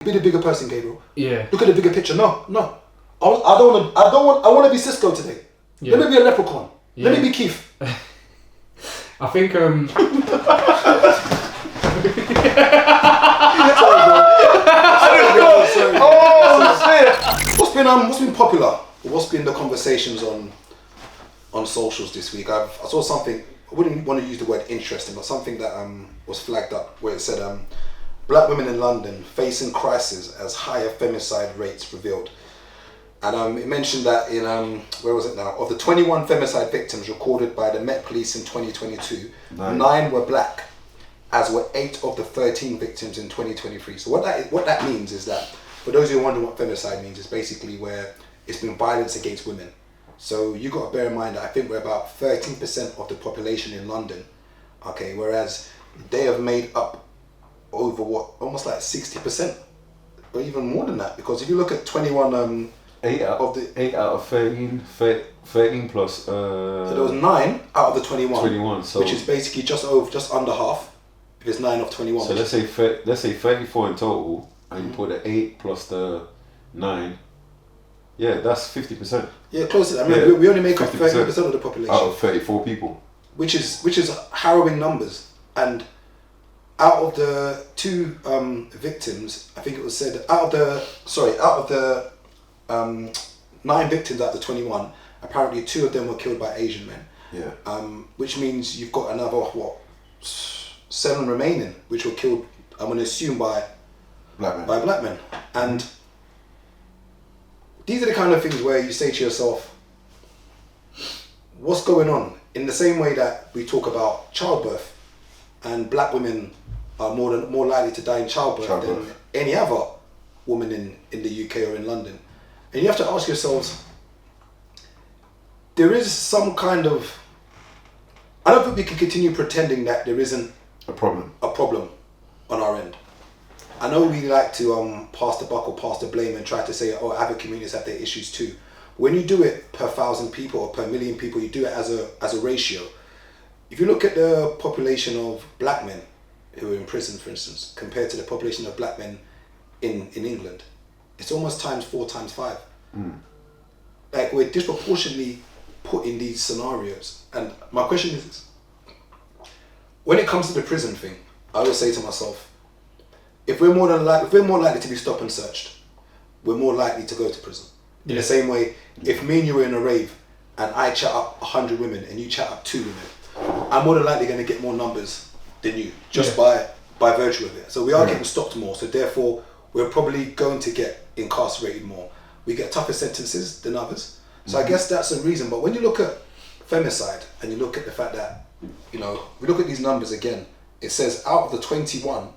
Be the bigger person, Gabriel. Yeah. Look at the bigger picture. No. I want to be Cisco today. Yeah. Let me be a leprechaun. Yeah. Let me be Keith. I think What's been popular? What's been the conversations on socials this week? I saw something. I wouldn't want to use the word interesting, but something that was flagged up where it said black women in London facing crisis as higher femicide rates revealed. And it mentioned that in, where was it now? Of the 21 femicide victims recorded by the Met Police in 2022, 9 were black, as were 8 of the 13 victims in 2023. So what that means is that, for those who wonder what femicide means, it's basically where it's been violence against women. So you got to bear in mind that I think we're about 13% of the population in London, okay, whereas they have made up over almost like 60%, or even more than that, because if you look at 21... 8 out of 13 plus. So there was 9 out of the 21. 21, so which is basically just under half. If it's 9 of 21. So let's say 34 in total, and you put the 8 plus the 9. Yeah, that's 50%. Yeah, close to that. I mean, we only make up 30% of the population out of 34 people, which is harrowing numbers. And out of the 2 victims, I think it was said out of the 9 victims out of the 21, apparently 2 of them were killed by Asian men. Yeah. Which means you've got another 7 remaining, which were killed, I'm going to assume by black men. And these are the kind of things where you say to yourself, what's going on? In the same way that we talk about childbirth, and black women are more likely to die in childbirth than any other woman in the UK or in London. And you have to ask yourselves, there is some kind of... I don't think we can continue pretending that there isn't a problem on our end. I know we like to pass the buck or pass the blame and try to say, oh, other communities have their issues too. When you do it per 1,000 people or per million people, you do it as a ratio. If you look at the population of black men who are in prison, for instance, compared to the population of black men in England, it's almost times 4 times 5. Like, we're disproportionately put in these scenarios. And my question is, when it comes to the prison thing, I always say to myself, if we're more likely to be stopped and searched, we're more likely to go to prison. In the same way, if me and you were in a rave and I chat up 100 women and you chat up 2 women, I'm more than likely going to get more numbers than you, just by virtue of it. So we are getting stopped more, so therefore we're probably going to get incarcerated more. We get tougher sentences than others. So I guess that's a reason. But when you look at femicide and you look at the fact that, we look at these numbers again, it says out of the 21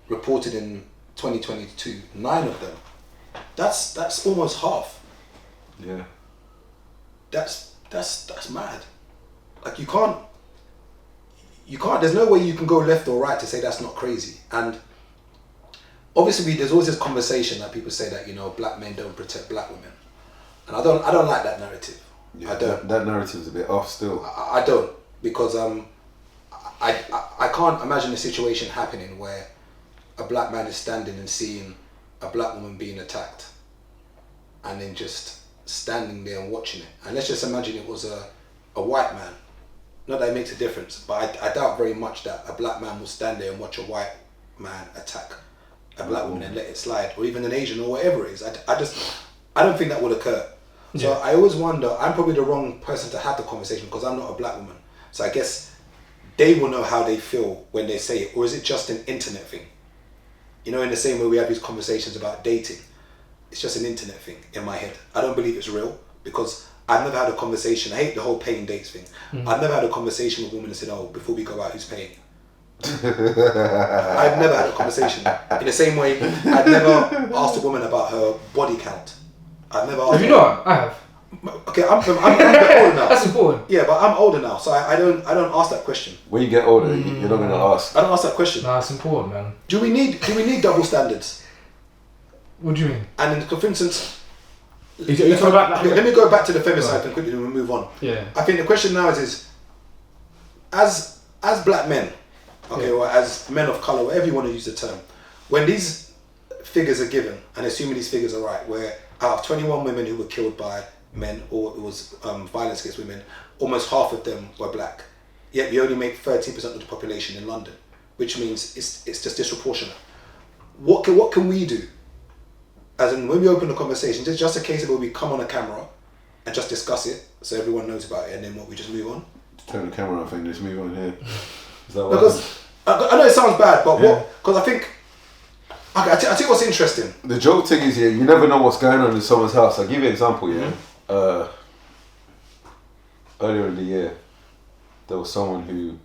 reported in 2022, 9 of them, that's almost half. Yeah. That's mad. Like, you can't, there's no way you can go left or right to say that's not crazy. And obviously there's always this conversation that people say that, black men don't protect black women. And I don't like that narrative. Yeah, I don't. That narrative is a bit off still. I don't, because I can't imagine a situation happening where a black man is standing and seeing a black woman being attacked and then just standing there and watching it. And let's just imagine it was a white man. Not that it makes a difference, but I doubt very much that a black man will stand there and watch a white man attack a black woman and let it slide, or even an Asian or whatever it is. I don't think that would occur. So I always wonder, I'm probably the wrong person to have the conversation because I'm not a black woman. So I guess they will know how they feel when they say it, or is it just an internet thing? In the same way we have these conversations about dating, it's just an internet thing in my head. I don't believe it's real because I've never had a conversation. I hate the whole paying dates thing. I've never had a conversation with a woman and said, oh, before we go out, who's paying? I've never had a conversation. In the same way, I've never asked a woman about her body count. I've never asked. Have you not? I have. Okay, I'm a bit older now. That's important. Yeah, but I'm older now, so I don't ask that question. When you get older, you're not going to ask. I don't ask that question. Nah, it's important, man. Do we need double standards? What do you mean? And for instance, let me go back to the femicide thing quickly and we'll move on. Yeah. I think the question now is as black men, or as men of colour, whatever you want to use the term, when these figures are given, and assuming these figures are right, where out of 21 women who were killed by men, or it was violence against women, almost half of them were black. Yet we only make 13% of the population in London, which means it's just disproportionate. What can we do? As in, when we open the conversation, it's just a case of where we come on a camera and just discuss it, so everyone knows about it, and then we just move on. Turn the camera off and just move on here. Is that what? Because I know it sounds bad, but because I think. Okay, I think what's interesting. The joke thing is, you never know what's going on in someone's house. I'll give you an example, earlier in the year, there was someone who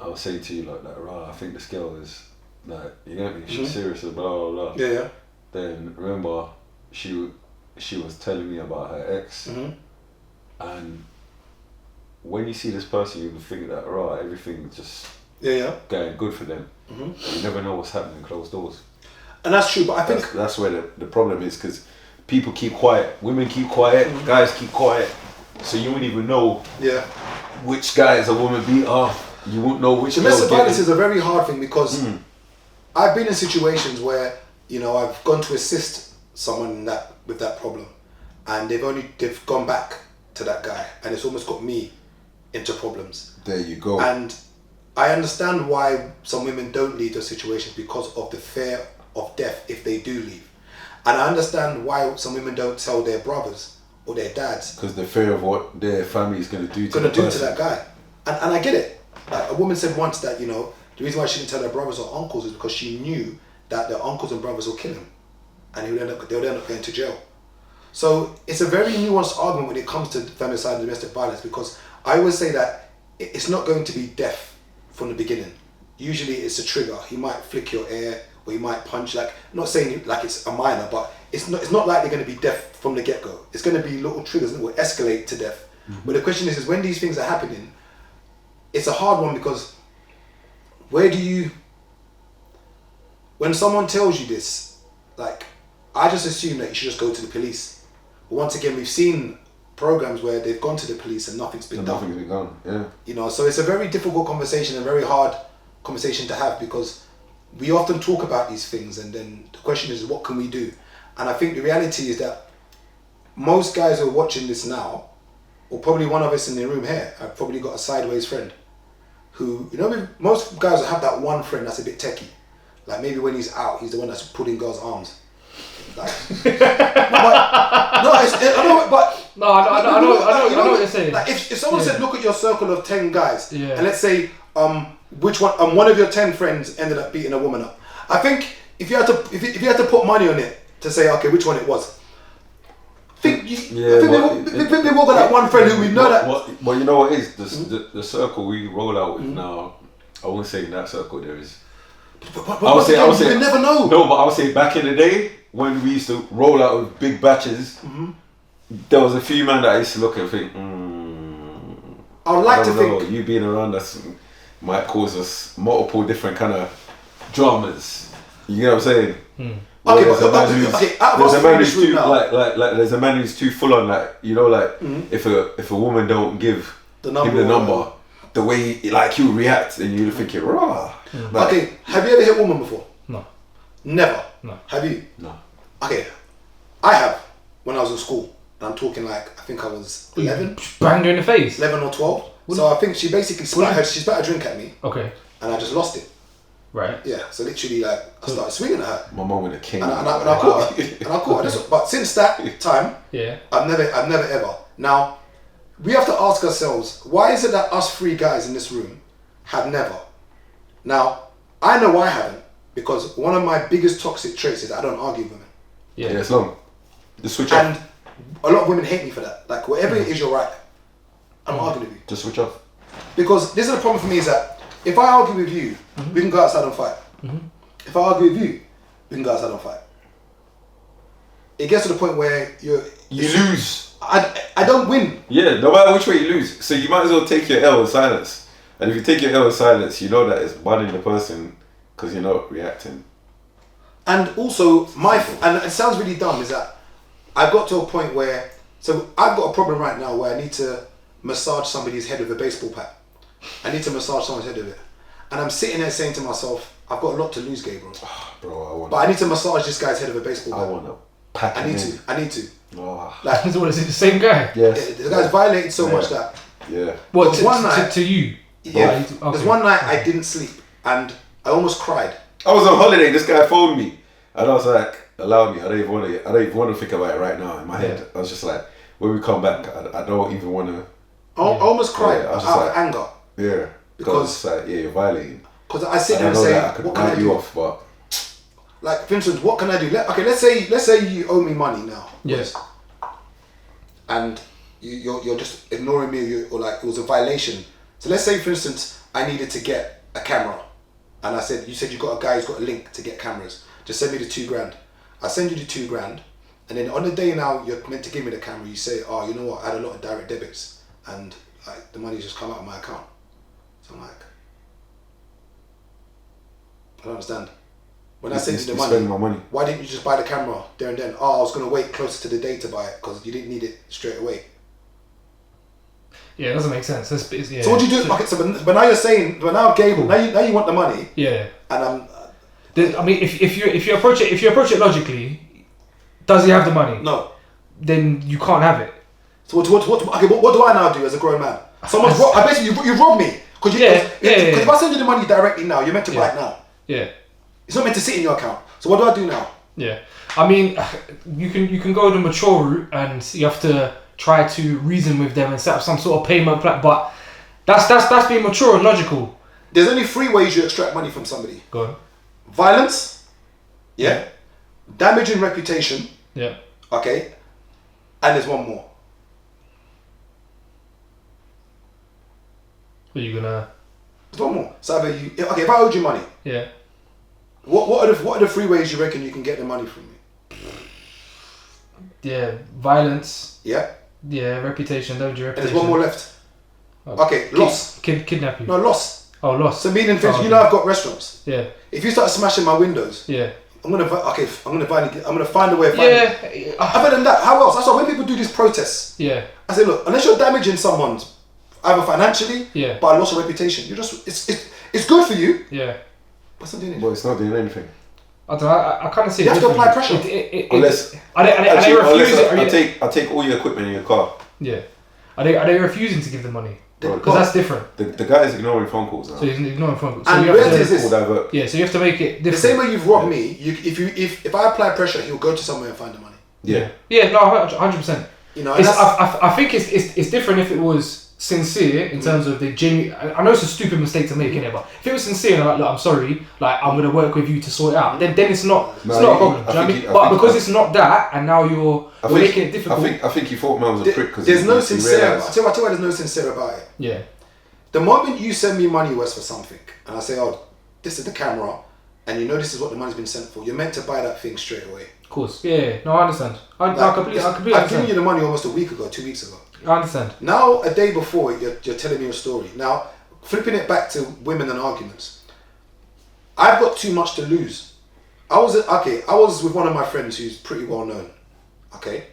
I was saying to you, like, I think this girl is, like, you get me, she's serious, blah, blah, blah. Yeah. Then, remember, she was telling me about her ex, and when you see this person, you think that, everything's just going good for them. You never know what's happening in closed doors. And that's true, but I think that's where the problem is, because people keep quiet, women keep quiet, guys keep quiet, so you wouldn't even know which guy is a woman beater. You won't know which. Domestic violence is a very hard thing, because I've been in situations where I've gone to assist someone with that problem, and they've gone back to that guy, and it's almost got me into problems. There you go. And I understand why some women don't leave those situations, because of the fear of death if they do leave. And I understand why some women don't tell their brothers or their dads. Because the fear of what their family is going to do to that guy. And I get it. Like, a woman said once that, the reason why she didn't tell her brothers or uncles is because she knew that their uncles and brothers will kill him, and they would end up going to jail. So it's a very nuanced argument when it comes to femicide and domestic violence, because I always say that it's not going to be death from the beginning. Usually it's a trigger. He might flick your ear, or he might punch. Like, I'm not saying like it's a minor, but it's not likely going to be death from the get-go. It's going to be little triggers that will escalate to death. But the question is when these things are happening, it's a hard one, because when someone tells you this, like, I just assume that you should just go to the police. But once again, we've seen programs where they've gone to the police and nothing's been done. Nothing's been done, yeah. So it's a very difficult conversation, a very hard conversation to have, because we often talk about these things, and then the question is, what can we do? And I think the reality is that most guys who are watching this now, or probably one of us in the room here, I've probably got a sideways friend who, most guys will have that one friend that's a bit techie. Like, maybe when he's out, he's the one that's pulling girls' arms. Like, I know what you're saying. Like, if someone said, look at your circle of 10 guys, and let's say which one of your 10 friends ended up beating a woman up. I think if you had to put money on it to say, okay, which one it was, I think we've all got that one friend who we know that. Well, you know what is the circle we roll out with now. I won't say in that circle there is. I would say you never know. No, but I would say back in the day when we used to roll out with big batches, there was a few men that I used to look and think, I would like to think you being around us might cause us multiple different kind of dramas. You know what I'm saying? There's a man who's too full on, like, if a woman don't give him the number, the way he'll react, and you think you're raw. Okay, have you ever hit a woman before? No. Never? No. Have you? No. Okay, I have, when I was in school, and I'm talking like, I think I was 11. Banged her in the face? 11 or 12. So I think she basically spat a drink at me. Okay. And I just lost it. Right. Yeah, so literally, like, I started swinging at her. My mum with a king. And I caught her. But since that time, I've never ever. Now, we have to ask ourselves, why is it that us three guys in this room have never? Now, I know I haven't, because one of my biggest toxic traits is I don't argue with women. Yeah, it's long. Just switch off. And a lot of women hate me for that. Like, whatever it is, you're right. I'm arguing with you. Just switch off. Because this is the problem for me, is that if I argue with you, we can go outside and fight. If I argue with you, we can go outside and fight. It gets to the point where you lose. I don't win. Yeah, no matter which way you lose. So you might as well take your L in silence. And if you take your L in silence, you know that it's banning the person because you're not reacting. And also, and it sounds really dumb, is that I've got to a point where, so I've got a problem right now where I need to massage somebody's head with a baseball bat. I need to massage someone's head with it. And I'm sitting there saying to myself, I've got a lot to lose, Gabriel. Bro, But I need to massage this guy's head of a baseball bat. I want to pack I need to. Oh. Like, is it the same guy? Yes. The guy's violated so much that. Yeah. Well, one night to you. Yeah. Okay. There's one night I didn't sleep and I almost cried. I was on holiday. This guy phoned me, and I was like, "Allow me. I don't even want to think about it right now." In my head, I was just like, "When we come back, I don't even want to." I almost cried I was out just of anger. Yeah. Because you're violating. Because I sit there and say, "What can I do?" Off, but like, for instance, what can I do? Let's say you owe me money now. Yes. And you're just ignoring me, or like it was a violation. So let's say, for instance, I needed to get a camera, and you said you got a guy who's got a link to get cameras. Just send me the $2,000. I send you the $2,000, and then on the day now you're meant to give me the camera. You say, "Oh, you know what? I had a lot of direct debits, and like the money's just come out of my account." So I'm like, I don't understand. When I sent you the money, why didn't you just buy the camera there and then? Oh, I was going to wait closer to the day to buy it because you didn't need it straight away. Yeah, it doesn't make sense. Yeah. So what do you do? But now you're saying, but now Gable, now you want the money. Yeah. And I mean, if you approach it logically, does he have the money? No. Then you can't have it. So what do I now do as a grown man? I basically you robbed me because if I send you the money directly now, you're meant to buy it now. Yeah. It's not meant to sit in your account. So what do I do now? Yeah. I mean, you can go the mature route and you have to try to reason with them and set up some sort of payment plan, but that's being mature and logical. There's only 3 ways you extract money from somebody. Go on. Violence. Yeah. Damaging reputation. Yeah. Okay. And there's one more. Are you gonna? There's one more. So if I owed you money. Yeah. What are the 3 ways you reckon you can get the money from me? Yeah, violence. Yeah. Yeah, reputation. Don't you? And there's one more left. Okay, loss. Kidnap you. No, loss. Oh, loss. So meaning things. You know, I've got restaurants. Yeah. If you start smashing my windows. Yeah. I'm gonna find a way of finding it. Other than that, how else? That's why when people do these protests. Yeah. I say, look, unless you're damaging someone's either financially, by loss of reputation, it's good for you. Yeah. But it's not doing anything. Well, it's not doing anything. I don't know. I kind of see. You have to apply pressure. Unless I take all your equipment in your car. Yeah. Are they refusing to give the money? Because that's different. The guy is ignoring phone calls now. So he's ignoring phone calls. So and you have is this? Yeah. So you have to make it different. The same way you've robbed me. If I apply pressure, he'll go to somewhere and find the money. Yeah. Yeah. No. 100%. You know. I think it's different if it was sincere in terms of the genuine. I know it's a stupid mistake to make, innit? But if it was sincere and like, look, I'm sorry, like I'm gonna work with you to sort it out, then it's not a problem. Do you know what I mean? But because it's not that, and now you're making it difficult. I think he thought man was a prick because there's no sincere. I tell you why there's no sincere about it. Yeah. The moment you send me money, Wes, for something, and I say, oh, this is the camera, and you know this is what the money's been sent for, you're meant to buy that thing straight away. Of course. Yeah. No, I understand. I completely understand. I've given you the money almost a week ago, 2 weeks ago. I understand. Now, a day before, you're telling me a story. Now, flipping it back to women and arguments. I've got too much to lose. I was with one of my friends who's pretty well known. Okay,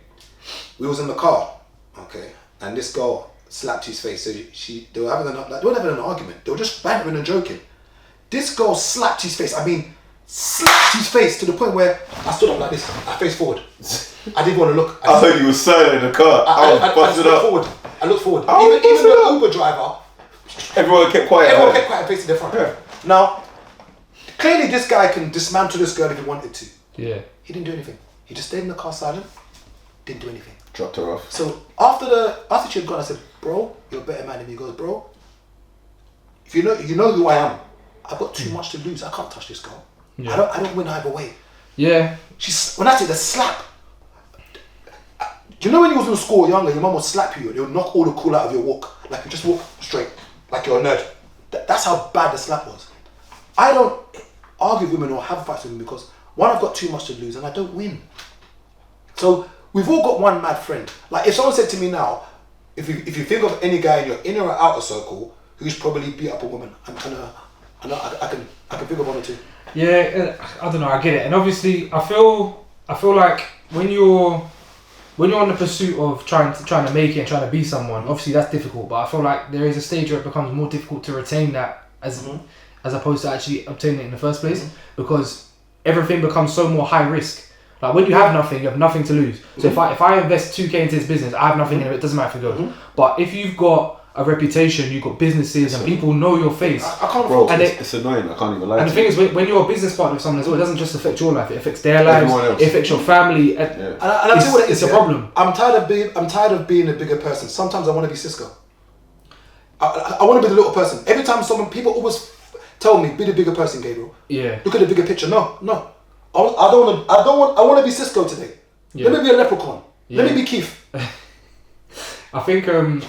we was in the car. Okay, and this girl slapped his face. So they were having an argument. They were just bantering and joking. This girl slapped his face. I mean, slapped his face to the point where I stood up like this. I faced forward. I didn't want to look. I heard you were silent in the car. I looked forward. Even the Uber driver. Everyone kept quiet. Everyone kept quiet facing the front. Yeah. Now, clearly this guy can dismantle this girl if he wanted to. Yeah. He didn't do anything. He just stayed in the car silent. Didn't do anything. Dropped her off. So after she had gone, I said, bro, you're a better man than me. He goes, bro, if you know who I am, I've got too much to lose. I can't touch this girl. Yeah. I don't win either way. Yeah. When I say the slap, do you know when you was in school younger, your mum would slap you and it would knock all the cool out of your walk. Like you just walk straight, like you're a nerd. That's how bad the slap was. I don't argue with women or have fights with women because one, I've got too much to lose and I don't win. So we've all got one mad friend. Like if someone said to me now, if you think of any guy in your inner or outer circle who's probably beat up a woman, I can think of one or two. Yeah, I don't know. I get it, and obviously, I feel like when you're on the pursuit of trying to make it and trying to be someone, obviously that's difficult. But I feel like there is a stage where it becomes more difficult to retain that as as opposed to actually obtaining it in the first place, because everything becomes so more high risk. Like when you have nothing, you have nothing to lose. So if I invest 2K into this business, I have nothing in it. It doesn't matter if it goes. But if you've got a reputation, you've got businesses, and people know your face. I can't. Bro, it's annoying. I can't even lie. And the thing is, when you're a business partner with someone as well, it doesn't just affect your life; it affects their lives. It affects your family. And I tell you what it's a problem. I'm tired of being a bigger person. Sometimes I want to be Cisco. I want to be the little person. Every time people always tell me, be the bigger person, Gabriel. Yeah. Look at the bigger picture. No. I want to be Cisco today. Yeah. Let me be a leprechaun. Yeah. Let me be Keith. I think Sorry,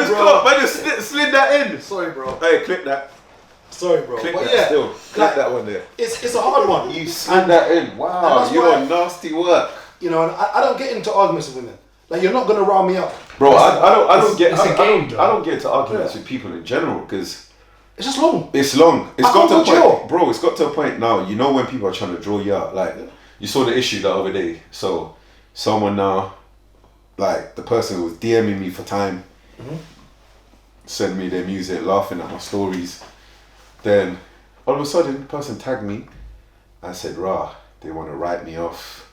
bro. I just slid that in. Sorry, bro. Hey, clip that. Sorry, bro. Clip but that yeah, still. Clip that one there. It's a hard one. You slid that in. Wow, you're nasty work. You know, and I don't get into arguments with women. Like, you're not gonna rile me up. Bro, I don't get into arguments with people in general because it's just long. It's long. It's got to a point, bro. It's got to a point now. You know when people are trying to draw you out. Like you saw the issue the other day. So someone now, like the person who was DMing me for time, send me their music, laughing at my stories. Then all of a sudden, the person tagged me. I said, "Rah, they want to write me off.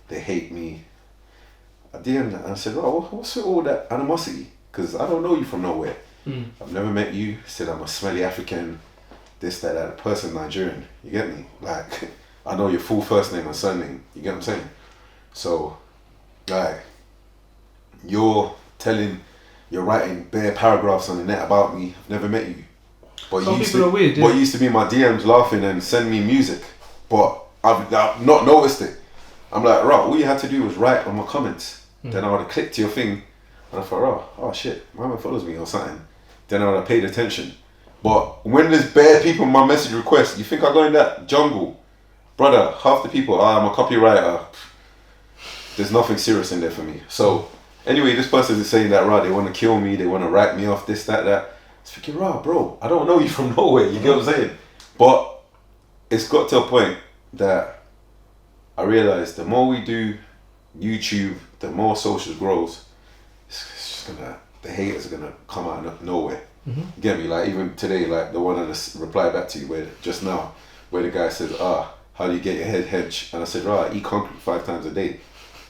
They hate me." I DM'd that and I said, "Oh, what's with all that animosity? Because I don't know you from nowhere. I've never met you. Said I'm a smelly African, this, that, that. Person Nigerian. You get me? Like, I know your full first name and surname. You get what I'm saying? So, like, you're writing bare paragraphs on the net about me. I've never met you. But some people are weird. What used to be in my DMs laughing and send me music, but I've not noticed it. I'm like, right, all you had to do was write on my comments. Then I would have clicked to your thing, and I thought, oh shit, my man follows me or something. Then I would have paid attention. But when there's bare people in my message request, you think I go in that jungle? Brother, half the people, I'm a copywriter. There's nothing serious in there for me. So, anyway, this person is saying that, right, they want to kill me, they want to write me off, this, that, that. I was thinking, right, bro, I don't know you from nowhere, you get what I'm saying? But it's got to a point that I realized the more we do YouTube, the more socials grows, it's just the haters are gonna come out of nowhere. You get me? Like even today, like the one I just replied back to you where the guy says, how do you get your head hedged? And I said, right, I eat concrete 5 times a day.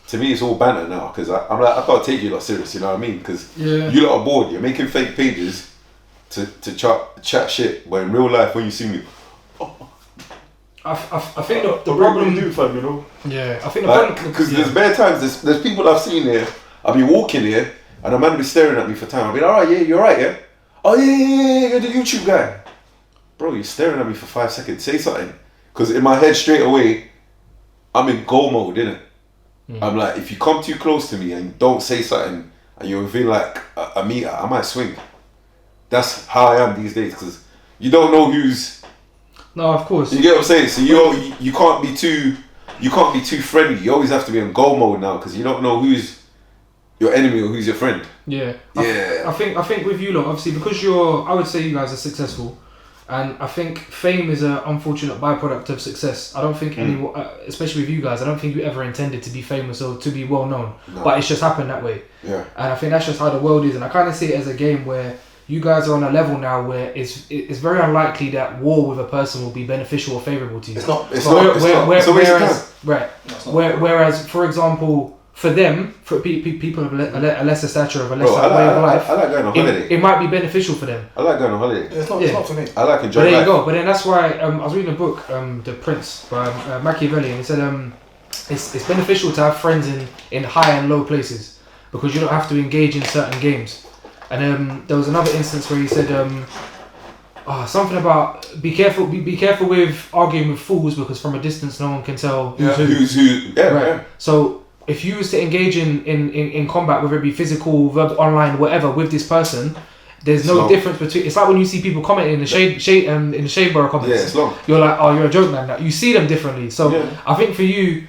To me, it's all banter now because I'm like, I can't take you lot serious, you know what I mean? Because you lot are bored. You're making fake pages to chat shit, but in real life, when you see me, I think the problem do, fam, you know. Yeah, I think the problem because there's bare times there's people I've seen here. I'll be walking here and a man will be staring at me for time. I'll be like, alright, yeah, you're right, yeah. Oh yeah, you're the YouTube guy, bro. You're staring at me for 5 seconds. Say something, because in my head straight away, I'm in go mode, innit? I'm like, if you come too close to me and don't say something, and you're within like a meter, I might swing. That's how I am these days, because you don't know who's. No, of course. You get what I'm saying? So you can't be too friendly. You always have to be in go mode now because you don't know who's your enemy or who's your friend. Yeah. Yeah. I think with you lot, obviously, because I would say you guys are successful, and I think fame is an unfortunate byproduct of success. I don't think anyone, especially with you guys, I don't think you ever intended to be famous or to be well known, but it's just happened that way. Yeah. And I think that's just how the world is, and I kind of see it as a game where you guys are on a level now where it's very unlikely that war with a person will be beneficial or favourable to you. It's not. Whereas, for example, for them, for people of a lesser stature, of a lesser way of life, I like going on holiday. It might be beneficial for them. I like going on holiday. It's not for me. I like enjoying life. There you go. But then that's why I was reading a book, The Prince by Machiavelli, and he said it's beneficial to have friends in high and low places because you don't have to engage in certain games. And there was another instance where he said something about be careful with arguing with fools because from a distance no one can tell who's who. Yeah. So if you was to engage in combat, whether it be physical, online, whatever, with this person, there's no difference between. It's like when you see people commenting in the shade bar comments. Yeah, it's long. You're like, oh, you're a joke man. Now you see them differently. So I think for you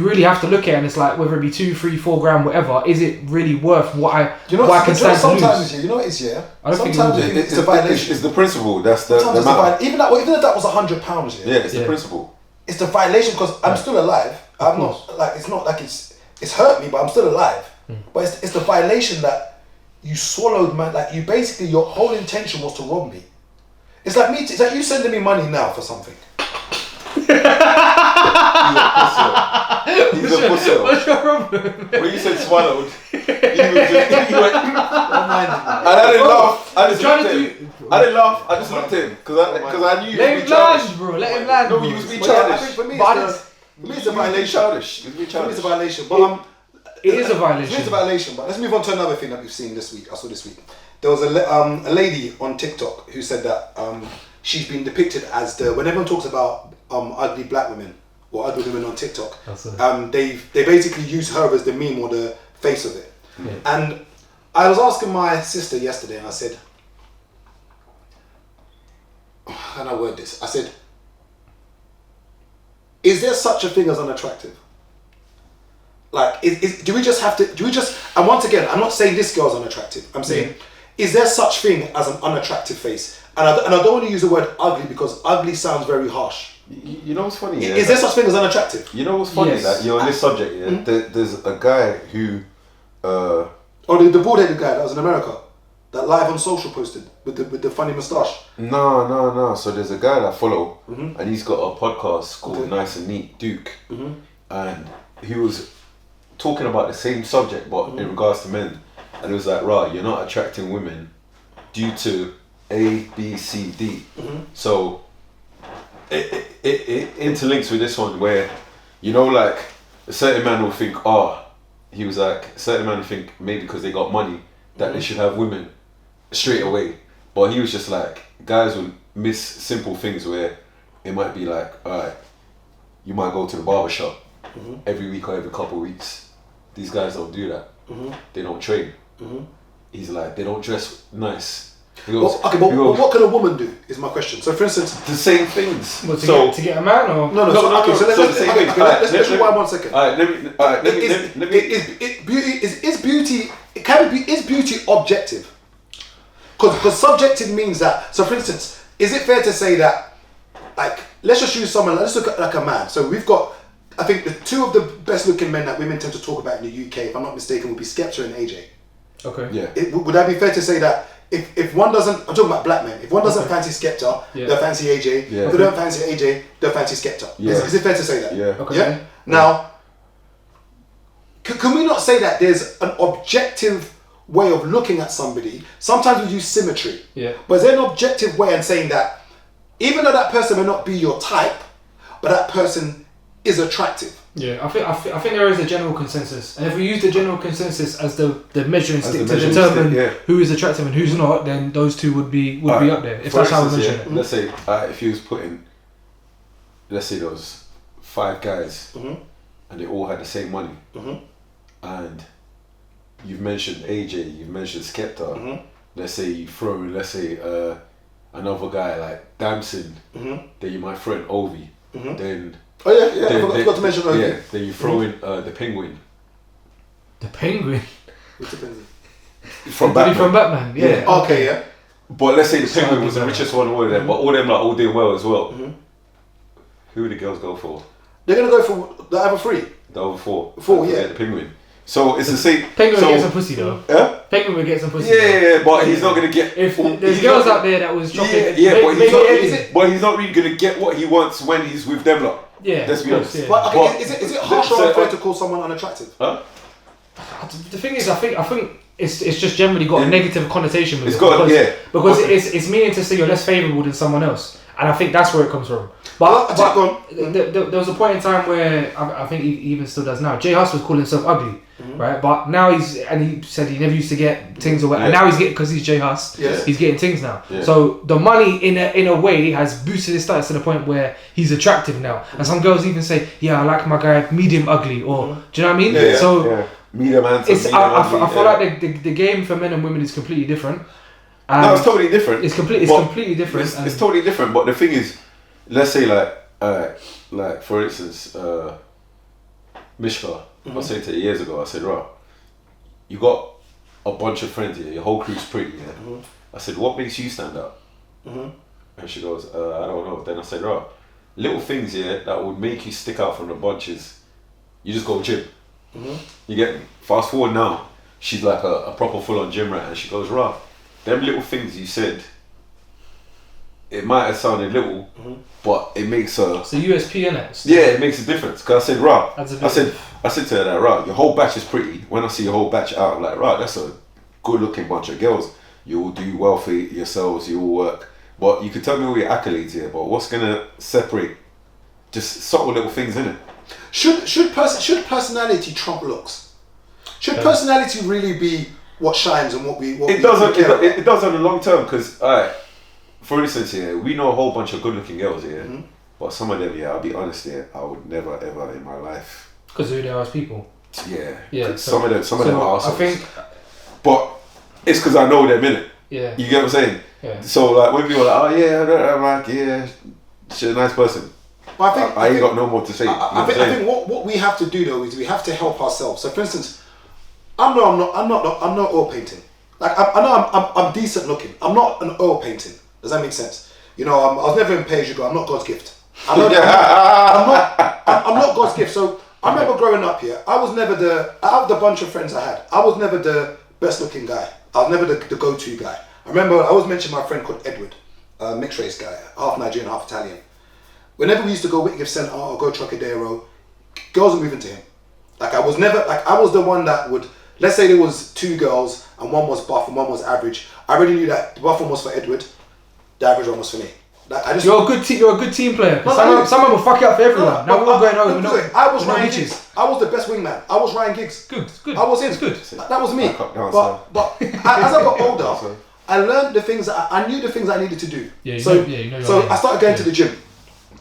really have to look at it, and it's like whether it be 2, 3, 4 grand, whatever. Is it really worth what I can stand to lose? Sometimes you know what it is, yeah. I don't sometimes think it's a violation. It's the principle. That's the matter. Even if that was £100, yeah, it's the principle. It's the violation because I'm still alive. I'm not like it's not like it's it's hurt me, but I'm still alive. But it's the violation that you swallowed, man. Like you basically, your whole intention was to rob me. It's like me. It's like you sending me money now for something. He's a pussy. What's your problem? When you said swallowed, he went. And I didn't laugh. I just looked at him. I didn't laugh. I just looked at him because I knew you was being childish. Bro. Let him land. No, bro. you was being childish. I think for me, it's a violation. It's a violation. But it is a violation. It's a violation. But let's move on to another thing that we've seen this week. I saw this week. There was a lady on TikTok who said that she's been depicted as when everyone talks about ugly black women or ugly women on TikTok, they basically use her as the meme or the face of it. Yeah. And I was asking my sister yesterday, and I said, how can I word this? I said, is there such a thing as unattractive? Like, do we just, and once again, I'm not saying this girl's unattractive. I'm saying, is there such thing as an unattractive face? And I don't want to use the word ugly because ugly sounds very harsh. You know what's funny? Is there such thing as unattractive? You know what's funny? Yes. That you're on this subject, there's a guy who... the bald-headed guy that was in America, that live on social posted with the funny moustache. No. So there's a guy that I follow, and he's got a podcast called Nice and Neat, Duke, and he was talking about the same subject, but in regards to men, and it was like, right, you're not attracting women due to A, B, C, D. So it interlinks with this one where, you know, like a certain man will think, he was like, a certain man will think maybe because they got money that they should have women straight away. But he was just like, guys will miss simple things where it might be like, alright, you might go to the barber shop every week or every couple of weeks. These guys don't do that. They don't train. He's like, they don't dress nice. He goes, but what can a woman do is my question. So for instance, the same things. What, to get a man or no. So let's rewind 1 second. Is beauty objective? Because subjective means that. So for instance, is it fair to say that, like, let's just use someone. Let's look at like a man. So we've got, I think the two of the best looking men that women tend to talk about in the UK, if I'm not mistaken, would be Skepta and AJ. Okay. Yeah. Would that be fair to say that if one doesn't, I'm talking about black men, if one doesn't fancy Skepta, they'll fancy AJ. Yeah. If they don't fancy AJ, they'll fancy Skepta. Yeah. Is it fair to say that? Yeah. Okay. Yeah? Now, can we not say that there's an objective way of looking at somebody? Sometimes we use symmetry. Yeah. But is there an objective way in saying that even though that person may not be your type, but that person is attractive? Yeah, I think there is a general consensus, and if we use the general consensus as the measuring stick to determine who is attractive and who's not, then those two would be up there. If that's how we measure it. Let's say if you was putting, let's say there was 5 guys, and they all had the same money, and you've mentioned AJ, you've mentioned Skepta. Let's say you throw in, another guy like Damson, then you might throw in Ovi, then. Oh yeah, I forgot to mention Ovi. Yeah, then you throw in the Penguin. The Penguin? What's the Penguin? From Batman, yeah. Okay, yeah. But let's say the Penguin was the richest one of all of them, but all them like all doing well as well. Who would the girls go for? They're gonna go for the other 3. The other 4. Yeah. The Penguin. So it's the same. Penguin will get some pussy though. Yeah? Penguin will get some pussy. Yeah, but he's not gonna get. If there's girls out there that was chopping. But he's not really gonna get what he wants when he's with them lot. Yeah. Let's be honest. Yeah. But is it harsh or unfair to call someone unattractive? Huh? The thing is, I think it's just generally got a negative connotation with because it's meaning to say you're less favourable than someone else, and I think that's where it comes from. But there was a point in time where I think he even still does now. J Hus was calling himself ugly, right? But now he said he never used to get things or and now he's getting, because he's J Hus, he's getting things now. Yeah. So the money in a way has boosted his status to the point where he's attractive now. And some girls even say, "Yeah, I like my guy medium ugly," or do you know what I mean? Yeah, so medium handsome. I feel like the game for men and women is completely different. No, it's totally different. It's completely different. It's totally different. But the thing is, let's say like for instance, Mishka, I said to her years ago, I said, right, you got a bunch of friends here, your whole crew's pretty, yeah? I said, what makes you stand out? And she goes, I don't know. Then I said, right, little things here that would make you stick out from the bunch is, you just go gym. You get me? Fast forward now, she's like a proper full-on gym rat, and she goes, "Rah, them little things you said, it might have sounded little, but it makes a... It's a USP, innit? Yeah, it makes a difference. Because I said, Rah, I said to her that, Rah, your whole batch is pretty. When I see your whole batch out, I'm like, Rah, that's a good-looking bunch of girls. You'll do well for yourselves, you'll work. But you can tell me all your accolades here, but what's going to separate just subtle little things, innit? Should personality trump looks? Should personality really be what shines and what we... It does on the long term, because, for instance, we know a whole bunch of good-looking girls here, but some of them, I'll be honest here, I would never ever in my life. Because who they are as people. Yeah. Some of them are assholes. I think, but it's because I know them, innit? Yeah. You get what I'm saying? Yeah. So like when people are like, I'm like, she's a nice person. I ain't got no more to say. I think what we have to do though is we have to help ourselves. So for instance, I'm not oil painting. Like I know I'm decent looking. I'm not an oil painting. Does that make sense? You know, I was never in pay as you go. I'm not God's gift. I know I'm not God's gift. So I remember growing up here. I was never out of the bunch of friends I had, I was never the best looking guy. I was never the go-to guy. I remember I always mentioned my friend called Edward, mixed race guy, half Nigerian, half Italian. Whenever we used to go Whitgift Centre or go Trocadero, girls were moving to him. Like I was the one that would, let's say there was two girls and one was buff and one was average. I already knew that the buff one was for Edward, the average one was for me. Like, you're a good team player. Someone will fuck it up for everyone. Now we're all going home. I was Ryan Giggs. I was the best wingman. I was Ryan Giggs. Good. I was him. Good. That was me. But as I got older, I learned the things that I knew the things I needed to do. So I started going to the gym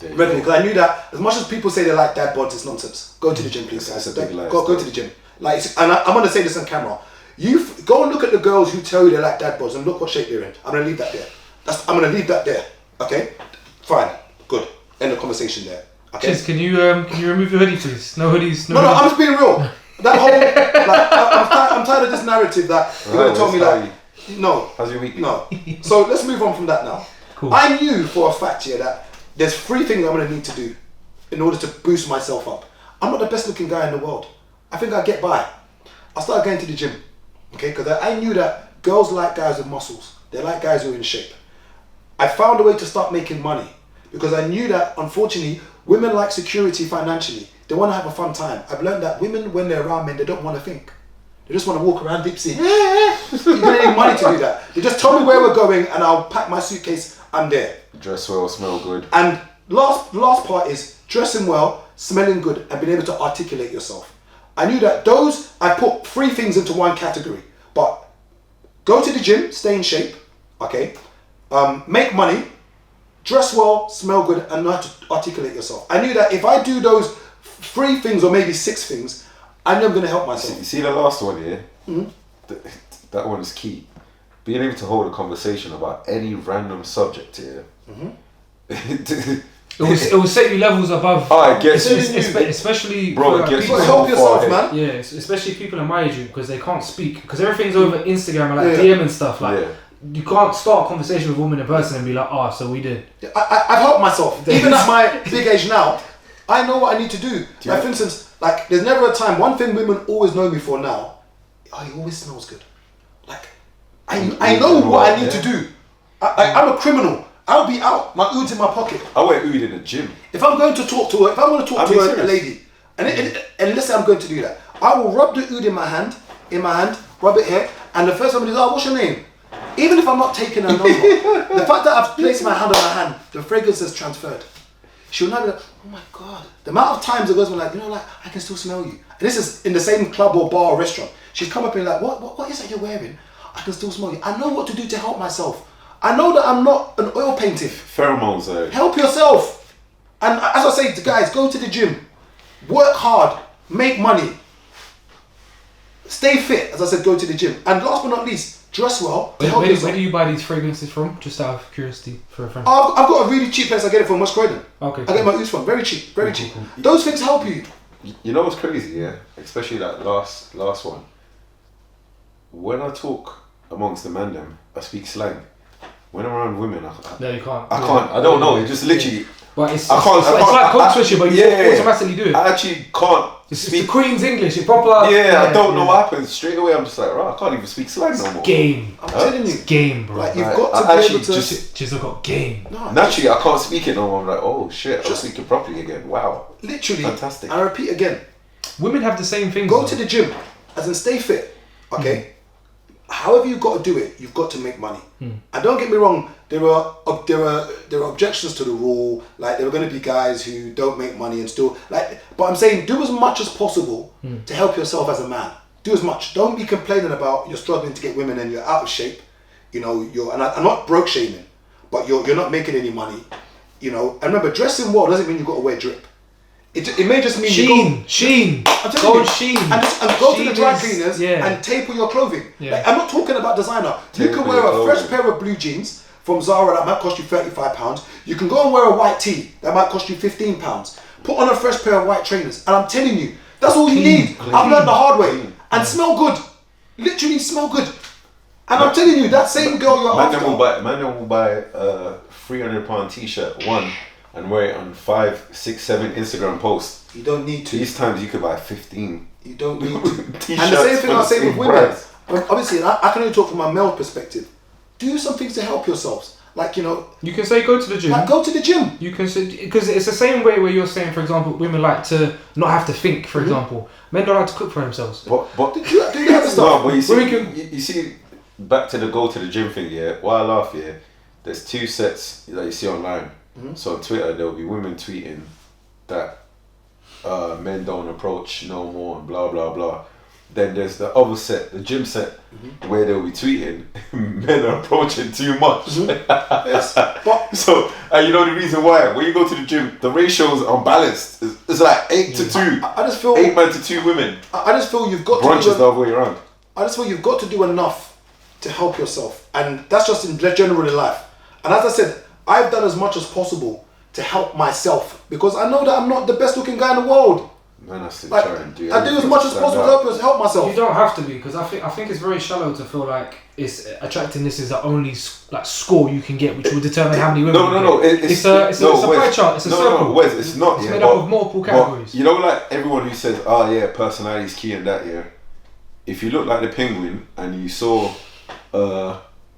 regularly because I knew that as much as people say they like dad bods, it's nonsense. Go to the gym, please, guys. Go to the gym. And I'm gonna say this on camera. You go and look at the girls who tell you they like dad bods and look what shape they're in. I'm gonna leave that there. I'm gonna leave that there. Okay, fine, good. End the conversation there. Okay. Chiz, can you remove your hoodie, please? No hoodies. No, I'm just being real. That whole I'm tired of this narrative that you're gonna tell me like no. How's your week? No. So let's move on from that now. Cool. I knew for a fact here that there's 3 things I'm gonna need to do in order to boost myself up. I'm not the best looking guy in the world. I think I get by. I started going to the gym, okay? Because I knew that girls like guys with muscles. They like guys who are in shape. I found a way to start making money because I knew that, unfortunately, women like security financially. They want to have a fun time. I've learned that women, when they're around men, they don't want to think. They just want to walk around deep sea. You don't need money to do that. They just tell me where we're going and I'll pack my suitcase, I'm there. Dress well, smell good. And last part is dressing well, smelling good, and being able to articulate yourself. I knew that I put 3 things into one category. But go to the gym, stay in shape, okay? Make money, dress well, smell good, and know how to articulate yourself. I knew that if I do those 3 things or maybe 6 things, I know I'm going to help myself. See the last one here? That one is key. Being able to hold a conversation about any random subject here. It will set you levels above. I guess especially bro, it gets you help yourself, man. Yeah, especially people in my age group because they can't speak because everything's over Instagram and like DM and stuff. Like you can't start a conversation with a woman in person and be like, so we did. I've helped myself. Even at my big age now, I know what I need to do. Like for instance, like there's never a time. One thing women always know me for now. He always smells good. Like I know what I need to do. I'm a criminal. I'll be out. My oud's in my pocket. I wear oud in the gym. If I'm going to talk to her, if I want to talk to a lady, and let's say I'm going to do that, I will rub the oud in my hand, rub it here, and the first one is, what's your name? Even if I'm not taking her number, the fact that I've placed my hand on her hand, the fragrance has transferred. She'll now be like, oh my God. The amount of times the girls were like, I can still smell you. And this is in the same club or bar or restaurant. She's come up and like, what is that you're wearing? I can still smell you. I know what to do to help myself. I know that I'm not an oil painting. Pheromones though. Help yourself. And as I say to guys, go to the gym. Work hard. Make money. Stay fit. As I said, go to the gym. And last but not least, dress well. Where do you buy these fragrances from? Just out of curiosity for a friend. I've got a really cheap place. I get it from West Croydon. Okay. I get my ouds from. Very cheap. Very cheap. Cool. Those things help you. You know what's crazy, yeah? Especially that last one. When I talk amongst the mandem, I speak slang. when I'm around women, No, you can't. I can't. I don't know. It just literally. But it's I can't. it's like code switching, but you automatically do it. I actually can't. It's the Queen's English. It proper. Yeah, I don't know what happens. Straight away, I'm just like, right, I can't even speak slang no more. Game. I'm telling you, it's game, bro. Like, you've got to be able to. Just got game. No, naturally, I can't speak it no more. I'm like, oh shit, I'm speaking properly again. Wow. Literally. Fantastic. And I repeat again. Women have the same thing. Go to the gym, as in stay fit. Okay. However you've got to do it, you've got to make money. And don't get me wrong, there are objections to the rule. Like, there are going to be guys who don't make money and still like. But I'm saying, do as much as possible to help yourself as a man. Do as much. Don't be complaining about you're struggling to get women and you're out of shape. You know, I'm not broke shaming, but you're not making any money. You know, and remember, dressing well doesn't mean you've got to wear drip. It may just mean Shein. I'm telling you, Shein. And go to the dry cleaners and taper your clothing. Yeah. Like, I'm not talking about designer. You can wear a fresh pair of blue jeans from Zara that might cost you £35. You can go and wear a white tee that might cost you £15. Put on a fresh pair of white trainers, and I'm telling you, that's all you need. I've learned the hard way. And smell good. Literally smell good. And I'm telling you, that same girl you're after. Man will buy a £300 t-shirt, one, and wear it on 5, 6, 7 Instagram posts. You don't need to. These times you could buy 15. You don't need to. And the same thing I say with women. Obviously, I can only talk from a male perspective. Do some things to help yourselves. Like, you know. You can say go to the gym. Like, go to the gym. You can say, because it's the same way where you're saying, for example, women like to not have to think, for example. Men don't like to cook for themselves. But do that stuff. No, but you see, back to the go to the gym thing, yeah. Why I laugh, yeah. There's two sets that you see online. So on Twitter, there'll be women tweeting that men don't approach no more and blah blah blah. Then there's the other set, the gym set, where they'll be tweeting men are approaching too much. Yes. But so, and you know the reason why? When you go to the gym, the ratios are unbalanced. It's like 8 to 2. I just feel 8 men to 2 women. I just feel you've got brunch to is the other way around. I just feel you've got to do enough to help yourself, and that's just in general in life. And as I said, I've done as much as possible to help myself because I know that I'm not the best looking guy in the world. Man, I still like, try and do I do as much as possible to help myself. You don't have to be, because I think it's very shallow to feel like attractiveness is the only like score you can get, which will determine how many women. No. It's a pie chart. It's a circle. No, Wes, it's not. It's made up of multiple categories. You know, like everyone who says, "Oh yeah, personality is key," and that, yeah. If you look like the penguin and you saw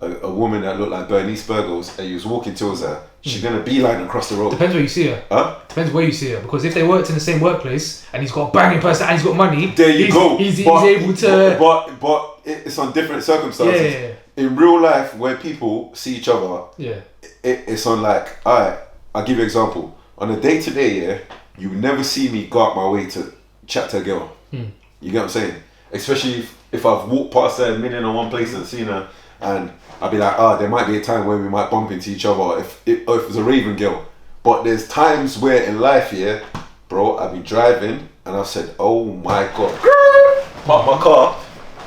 a woman that looked like Bernice Burgos and you was walking towards her, she's gonna beeline across the road. Depends where you see her. Huh? Depends where you see her. Because if they worked in the same workplace and he's got a banging person and he's got money, there you go. He's able to. But it's on different circumstances. Yeah. In real life, where people see each other, it's on like, alright, I'll give you an example. On a day to day, yeah, you would never see me go out my way to chat to a girl. You get what I'm saying? Especially if I've walked past her a minute in one place and seen her, and I'll be like, there might be a time where we might bump into each other if it was a raving girl. But there's times where in life, yeah, bro, I've been driving and I've said, oh my God. Parked my car,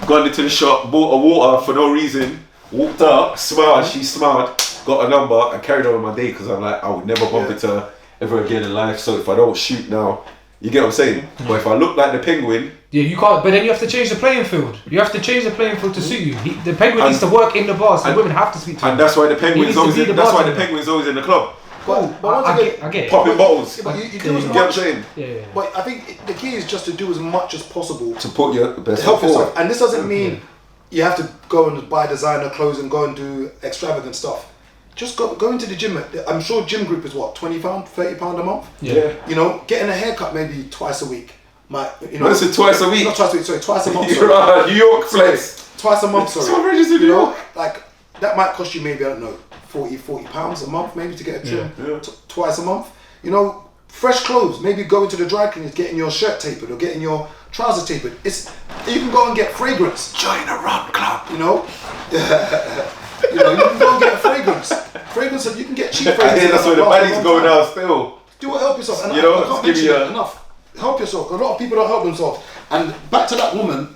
gone into the shop, bought a water for no reason, walked up, smiled, she smiled, got a number and carried on with my day because I'm like, I would never bump into her ever again in life. So if I don't shoot now, you get what I'm saying? But if I look like the penguin, yeah, you can't. But then you have to change the playing field. You have to change the playing field to suit you. The penguin needs to work in the bar, so women have to speak to him. And that's why the penguin's always in. That's why the penguin's always in the club. But I get it. Popping bottles. But you do as You much. get what I'm saying? Yeah. But I think the key is just to do as much as possible To put your best to help foot forward. yourself. And this doesn't mean you have to go and buy designer clothes and go and do extravagant stuff. Just go into the gym. I'm sure gym group is what, £20, £30 a month. Yeah. You know, getting a haircut maybe twice a week. It's twice a week. Not twice a week. Sorry, twice a month. You're a New York flex. Twice a month. Sorry. So outrageous, you know, like that might cost you maybe, I don't know, £40 a month maybe to get a trim. Yeah. Twice a month. You know, fresh clothes. Maybe go into the dry cleaners, getting your shirt tapered or getting your trousers tapered. You can go and get fragrance. Join a run club. You know. You know, you can go and get a fragrance. Fragrance, you can get cheap fragrance. I hear that's where the money's going now still. Do it, help yourself. And you know, I can't mention it enough. Help yourself. A lot of people don't help themselves. And back to that woman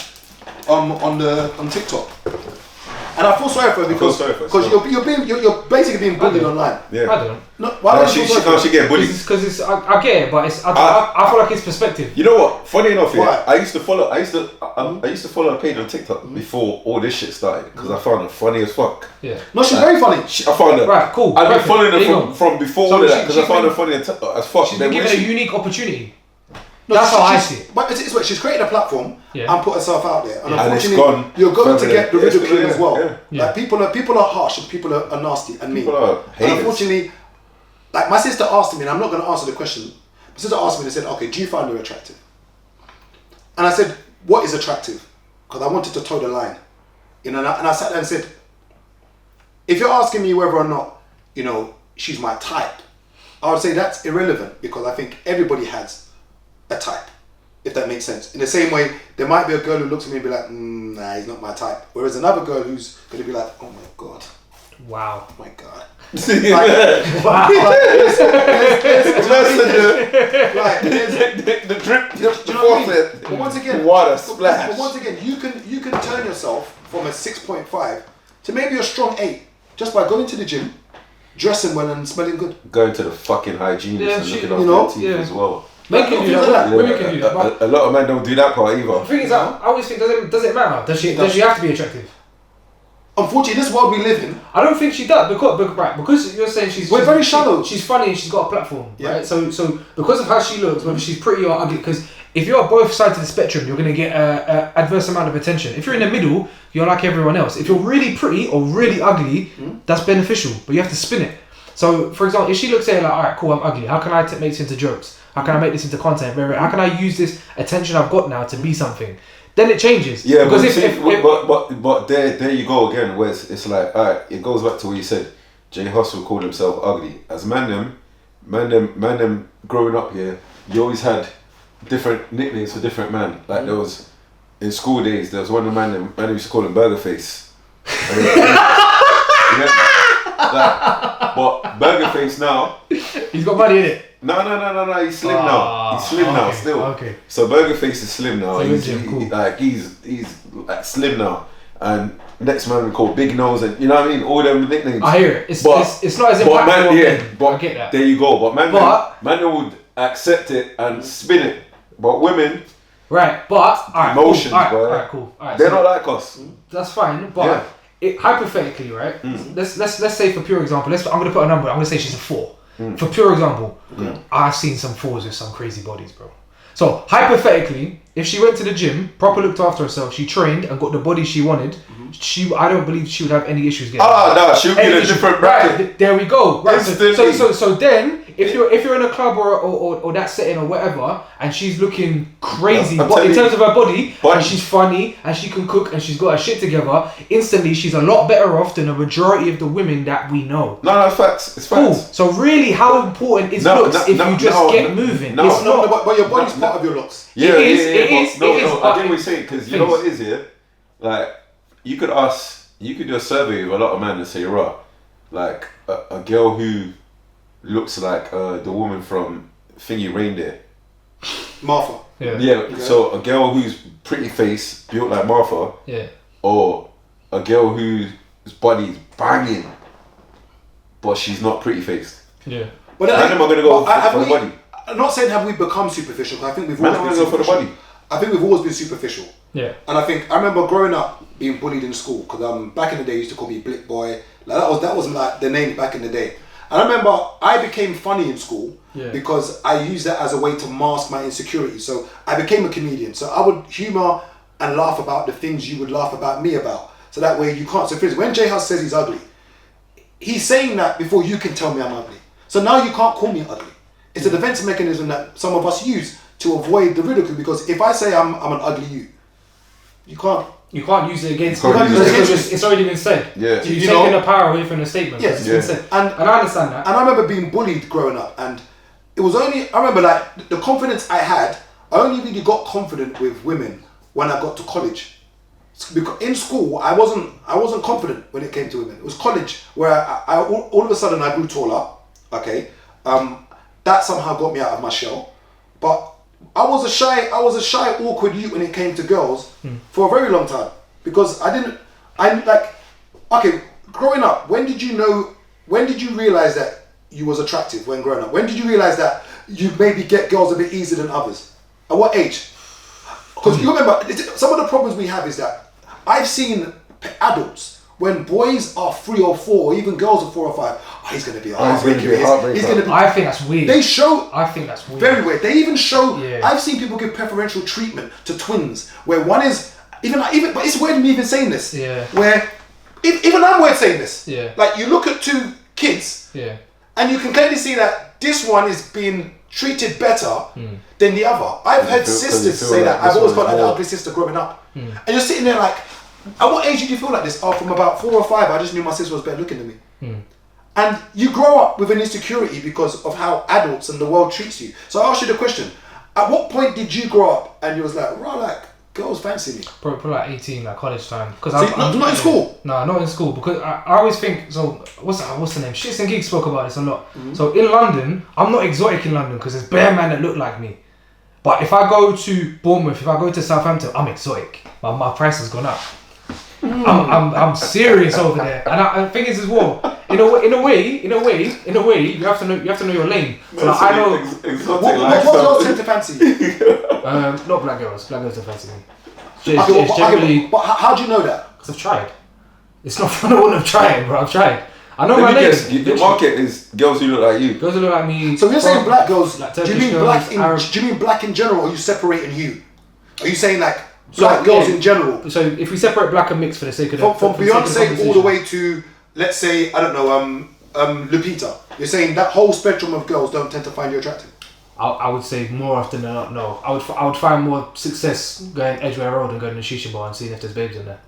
on TikTok. And I feel sorry for her because you're basically being bullied online. Yeah. I don't. No, why don't she get bullied? Because I get it, but I feel like it's perspective. You know what? Funny enough, I used to follow a page on TikTok before all this shit started because I found her funny as fuck. Yeah. No, she's very funny. I found her. Right, cool. I've been following her from before all of that because I found her funny as fuck. She's been given a unique opportunity. No, that's how I see it. But it's what she's created a platform and put herself out there, and unfortunately, you're going to get the ridicule as well. Yeah. Like people are harsh and people are nasty and mean. People are haters. And unfortunately, like my sister asked me, and I'm not going to answer the question. My sister asked me and said, "Okay, do you find her attractive?" And I said, "What is attractive?" Because I wanted to toe the line, and I sat there and said, "If you're asking me whether or not, she's my type, I would say that's irrelevant because I think everybody has a type, if that makes sense. In the same way, there might be a girl who looks at me and be like, nah, he's not my type. Whereas another girl who's going to be like, oh my God. Wow. Oh my God. Wow. The drip. Do you know what I mean? But once again, water splash. But once again, you can turn yourself from a 6.5 to maybe a strong 8 just by going to the gym, dressing well and smelling good. Going to the fucking hygienist and looking after your teeth as well. Men can do that. Women can do that. A lot of men don't do that part either. The thing is, I always think, does it matter? Does she have to be attractive? Unfortunately, this world we live in, I don't think she does because you're saying she's very shallow. She's funny and she's got a platform, right? So because of how she looks, whether she's pretty or ugly, because if you're on both sides of the spectrum, you're gonna get a adverse amount of attention. If you're in the middle, you're like everyone else. If you're really pretty or really ugly, that's beneficial, but you have to spin it. So, for example, if she looks at it like, all right, cool, I'm ugly. How can I make this into jokes? How can I make this into content? How can I use this attention I've got now to be something? Then it changes. Yeah, because but there you go again. Where it's like, all right, it goes back to what you said. Jay Hustle called himself ugly. As man them growing up here, you always had different nicknames for different men. Like there was in school days, there was one of the man used to call him Burger Face. But Burger Face now, he's got money in it. No. He's slim now. He's slim now still. Okay. So Burger Face is slim now. So He's like slim now. And next man we call Big Nose, and you know what I mean. All them nicknames. I hear it. It's not as impactful. But I get that. There you go. But man would accept it and spin it. But women. Right. But emotions, cool. bro. Alright, cool. Alright, they're not like us. That's fine. But hypothetically, right? Let's say for pure example, I'm gonna put a number. I'm gonna say she's a 4. For pure example, I've seen some 4s with some crazy bodies, bro. So hypothetically, if she went to the gym, proper looked after herself, she trained and got the body she wanted, I don't believe she would have any issues getting. No, she would get a different bracket. Right, there we go. Right. So then, if you're in a club or that setting or whatever, and she's looking crazy, but in terms of her body, and she's funny and she can cook and she's got her shit together, instantly she's a lot better off than a majority of the women that we know. No, it's facts. It's facts. Cool. So really, how important is looks if you just get moving? It's not. But your body's part of your looks. It is. I get what you're saying because you know what it is here. Like you could do a survey with a lot of men and say, right, like a girl who looks like the woman from Thingy Reindeer. Martha. Yeah. So a girl who's pretty face, built like Martha. Yeah. Or a girl whose body's banging, but she's not pretty faced. Yeah. But then I'm gonna go for the body. I'm not saying have we become superficial. I think we've always been superficial. For the body. I think we've always been superficial. Yeah. And I remember growing up being bullied in school because back in the day they used to call me Blick Boy. Like that was like the name back in the day. And I remember I became funny in school because I used that as a way to mask my insecurities. So I became a comedian. So I would humour and laugh about the things you would laugh about me about. So that way you can't. So for instance, when J House says he's ugly, he's saying that before you can tell me I'm ugly. So now you can't call me ugly. It's a defense mechanism that some of us use to avoid the ridicule, because if I say I'm an ugly you can't use it against me. It's already been said. Yeah. You've taken the power away from the statement. Yes. It's been said. And I understand that. And I remember being bullied growing up, and it was only, I remember like the confidence I had, I only really got confident with women when I got to college. Because in school, I wasn't confident when it came to women. It was college where I all of a sudden I grew taller. Okay. That somehow got me out of my shell. But I was a shy, awkward youth when it came to girls for a very long time, because okay, growing up, when did you realise that you was attractive when growing up? When did you realise that you maybe get girls a bit easier than others? At what age? Because you remember, some of the problems we have is that I've seen adults, when boys are 3 or 4, or even girls are 4 or 5, he's going to be a heartbreaker. He's going to be. I think that's weird. They show. I think that's weird. Very weird. They even show. Yeah. I've seen people give preferential treatment to twins, where one is even. But it's weird me even saying this. Yeah. Where even I'm weird saying this. Yeah. Like you look at 2 kids. Yeah. And you can clearly see that this one is being treated better than the other. I've heard sisters say that. I've always got an ugly sister growing up. And you're sitting there like, at what age did you feel like this? Oh, from about 4 or 5, I just knew my sister was better looking than me. And you grow up with an insecurity because of how adults and the world treats you. So I asked you the question, at what point did you grow up and you was like, right, like, girls fancy me? Probably like 18, like college time. Not in school? No, not in school, because I always think, so what's the name? Shits and Geeks spoke about this a lot. So in London, I'm not exotic in London because there's bare men that look like me. But if I go to Bournemouth, if I go to Southampton, I'm exotic. My price has gone up. I'm serious over there, and the thing is as well. In a way, you have to know your lane. So like, I know what girls tend to fancy you? Not black girls. Black girls don't fancy me. It's generally. But how do you know that? Because I've tried. It's not fun. I wouldn't have tried, bro. I've tried. I know my legs. The market is girls who look like you. Girls who look like me. So you're saying black girls? Like do you mean black in general, or are you separating you? Are you saying like black girls in general? So if we separate black and mixed for the sake of from Beyonce all the way to, let's say, I don't know, Lupita, you're saying that whole spectrum of girls don't tend to find you attractive? I would say more often than not, no. I would find more success going Edgware Road and going to the shisha bar and seeing if there's babes in there.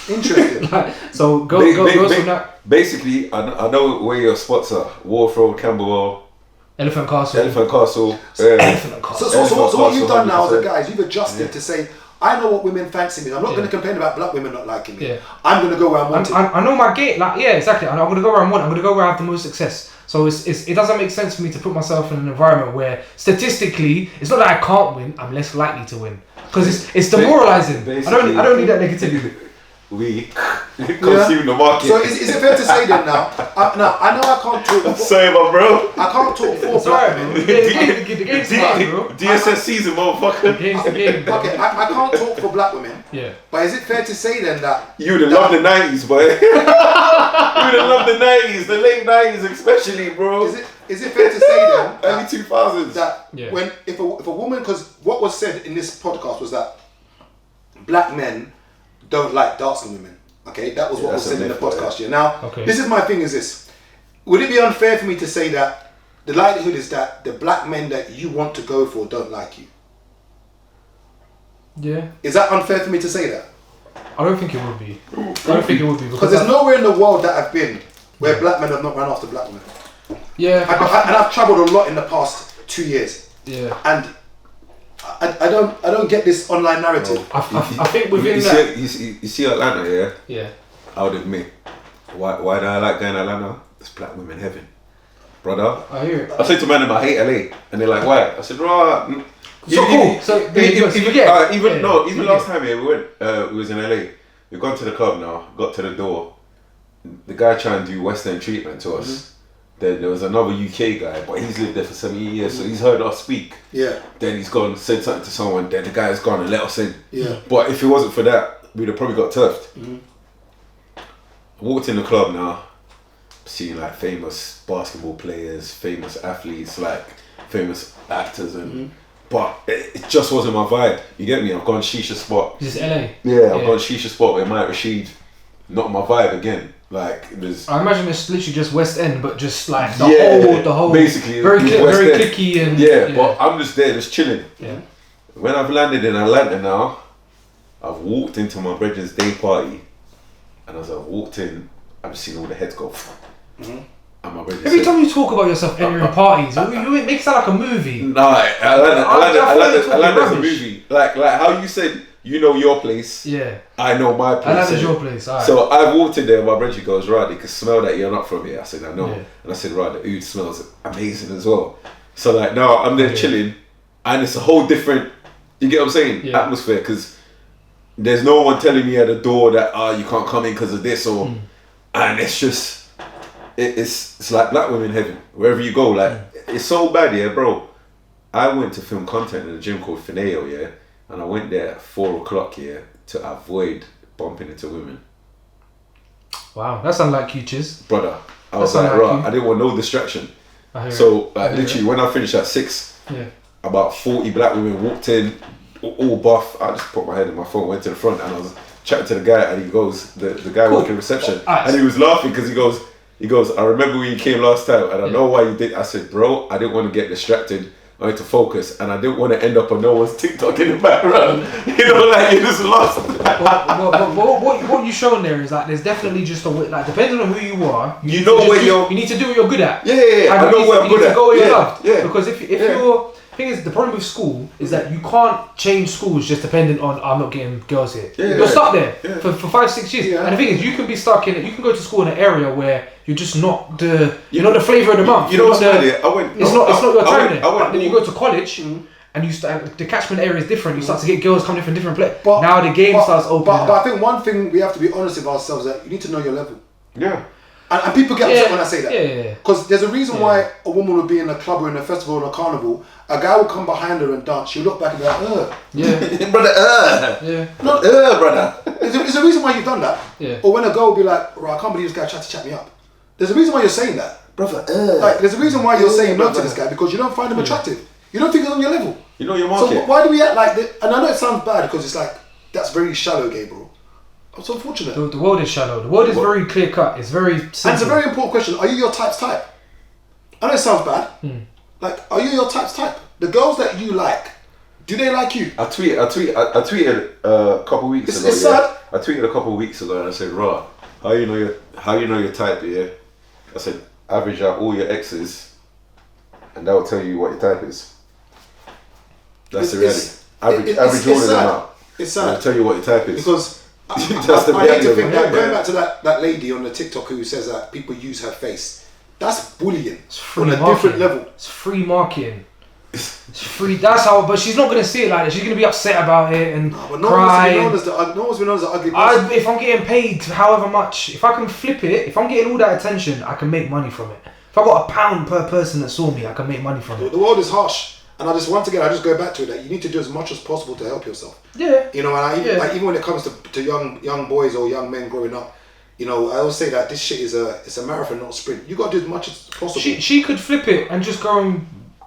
Interesting. So girls from that. Basically, I know where your spots are. Wharf Road, Camberwell. Elephant Castle. Elephant Castle. So what you've done now as a guy is you've adjusted to say, I know what women fancy me. I'm not going to complain about black women not liking me. Yeah. I'm going to go where I want. I know my gate. Like, yeah, exactly. I'm going to go where I want. I'm going to go where I have the most success. So it doesn't make sense for me to put myself in an environment where statistically it's not that I can't win. I'm less likely to win because it's demoralizing. I don't need that negativity. We consume the market. So is it fair to say then now? I know I can't talk. Sorry, my bro. I can't talk for black men. The game's fine, bro. DSS season, motherfucker. The game. Okay, I can't talk for black women. Yeah. But is it fair to say then that you would have loved the 90s, boy? You would have loved the 90s, the late 90s especially, bro. Is it fair to say then early 2000s that when if a woman, because what was said in this podcast was that black men don't like dark-skinned women. Okay, that was what was said in the podcast here. Now, this is my thing is this. Would it be unfair for me to say that the likelihood is that the black men that you want to go for don't like you? Yeah. Is that unfair for me to say that? I don't think it would be. Because there's nowhere in the world that I've been where black men have not run after black women. Yeah. And I've travelled a lot in the past 2 years. Yeah. And I don't get this online narrative. I think within that. You see Atlanta, yeah? Yeah. I would admit. Why do I like going to Atlanta? It's black women heaven. Brother. I hear it. I say to man, I hate LA. And they're like, why? I said, right. So cool. So even last time we went, we was in LA. We've gone to the club now, got to the door. The guy trying to do West End treatment to us. Then there was another UK guy, but he's lived there for 7 years, so he's heard us speak. Yeah. Then he's gone, said something to someone, then the guy's gone and let us in. Yeah. But if it wasn't for that, we'd have probably got turfed. I walked in the club now, seeing like famous basketball players, famous athletes, like famous actors, and but it just wasn't my vibe. You get me? I've gone shisha spot. Is this LA? Yeah, I've gone shisha spot with Mike Rashid. Not my vibe again. Like it was. I imagine it's literally just West End, but just like the whole basically very clicky and but I'm just there, just chilling. Yeah. When I've landed in Atlanta now, I've walked into my brethren's day party, and as I've walked in, I've seen all the heads go. And my every time you talk about yourself entering parties, it makes it sound like a movie. Nah, Atlanta's a movie. Like how you said. You know your place. Yeah. I know my place. Atlanta's your place. All right. So I walked in there. My brother goes, right, they can smell that you're not from here. I said, I know. Yeah. And I said, right, the oud smells amazing as well. So like now I'm there chilling, and it's a whole different. You get what I'm saying? Yeah. Atmosphere, because there's no one telling me at the door that you can't come in because of this and it's just it's like black women heaven wherever you go. Like it's so bad, yeah, bro. I went to film content in a gym called Fineo, yeah, and I went there at 4 o'clock, yeah, to avoid bumping into women. Wow, that sounds like Q-Chiz. Brother, I was like, right, I didn't want no distraction. So literally when I finished at 6, about 40 black women walked in, all buff. I just put my head in my phone, went to the front, and I was chatting to the guy, and he goes, the guy working reception, and he was laughing because he goes, I remember when you came last time, and I know why you did. I said, bro, I didn't want to get distracted. I had to focus, and I didn't want to end up on no one's TikTok in the background. You know, like you just lost. What you're showing there is like there's definitely just a way, like depending on who you are, you need to do what you're good at. Yeah. I know what I'm good at. Go where you're loved. Yeah. Because if you're thing is, the problem with school is that you can't change schools just dependent on I'm not getting girls here. You're stuck there for 5-6 years. And the thing is, you can be stuck in it. You can go to school in an area where you're just not you're not the flavour of the month. You know what's funny? It's not your time there. But then you go to college and you start, the catchment area is different. You start to get girls coming from different places. Now the game starts opening. But I think one thing we have to be honest with ourselves is that you need to know your level. Yeah. And people get upset when I say that. Yeah. Because there's a reason why a woman would be in a club or in a festival or in a carnival, a guy will come behind her and dance, she'll look back and be like, brother, Not, brother. There's a reason why you've done that. Yeah. Or when a girl will be like, right, I can't believe this guy tried to chat me up. There's a reason why you're saying that. Brother, Like, there's a reason why you're saying no to this guy, because you don't find him attractive. You don't think he's on your level. You know your market. So why do we act like this? And I know it sounds bad because it's like, that's very shallow, Gabriel. It's unfortunate. The world is shallow. The world is very clear cut. It's very simple. And it's a very important question. Are you your type's type? I know it sounds bad. Like, are you your type's type? The girls that you like, do they like you? I tweeted a couple weeks ago. It's sad. I tweeted a couple weeks ago and I said, "Raw, how you know your type?" Yeah, I said, average out all your exes, and that will tell you what your type is. That's the reality. Average all of them out. It's sad. I'll tell you what your type is. Because I hate to think that going back to that lady on the TikTok who says that people use her face. That's bullying. It's free on a marketing. Different level. It's free marketing. It's free. That's how. But she's not gonna see it like that. She's gonna be upset about it and cry. No one's been known as the ugly person. If I'm getting paid however much, if I can flip it, if I'm getting all that attention, I can make money from it. If I got £1 per person that saw me, I can make money from it. The world is harsh. And I just go back to it that you need to do as much as possible to help yourself. Yeah. You know, and like, even when it comes to young boys or young men growing up, you know, I always say that this shit is a marathon, not a sprint. You got to do as much as possible. She could flip it and just go and